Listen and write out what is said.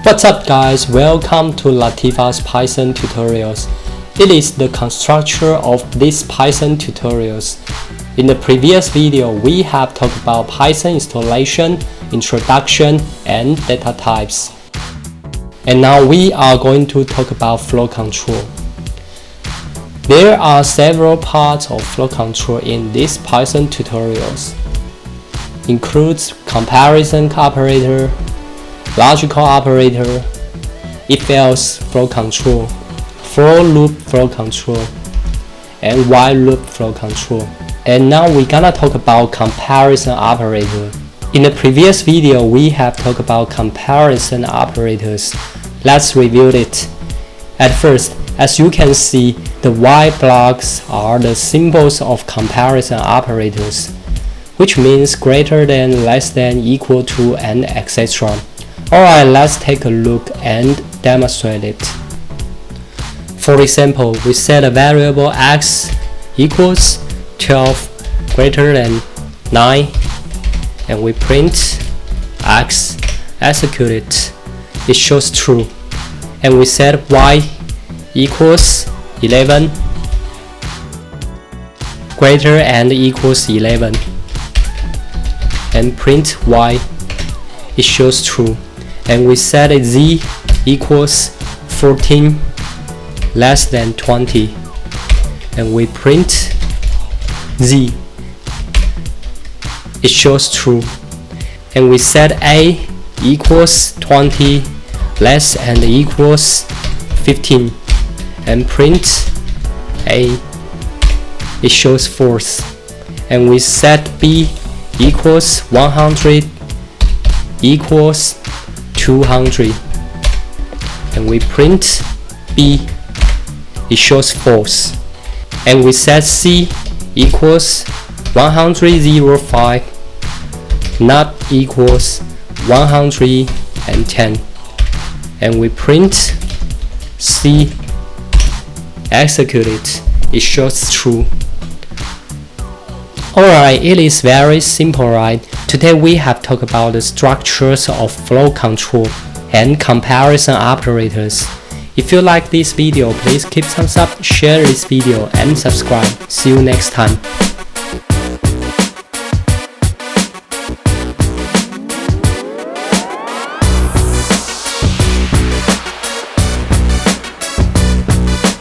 What's up guys, welcome to Lativa's Python tutorials. It is the constructor of these Python tutorials. In the previous video, we have talked about Python installation, introduction, and data types. And now we are going to talk about flow control. There are several parts of flow control in these Python tutorials. Includes comparison operator, logical operator, if-else flow control, for loop flow control, and while loop flow control. And now we're gonna talk about comparison operator. In the previous video, we have talked about comparison operators. Let's review it. At first, as you can see, the white blocks are the symbols of comparison operators, which means greater than, less than, equal to, and etc. Alright, let's take a look and demonstrate it. For example, we set a variable x equals 12 greater than 9 and we print x, execute it, it shows true. And we set y equals 11 greater and equals 11 and print y, it shows true. And we set z equals 14 less than 20 and we print z, it shows true. And we set a equals 20 less and equals 15 and print a, it shows false. And we set b equals 100 equals 200 and we print b, it shows false. And we set c equals 105 not equals 110 and we print c, execute it, it shows true. Alright, it is very simple, right? Today we have talked about the structures of flow control and comparison operators. If you like this video, please keep thumbs up, share this video, and subscribe. See you next time.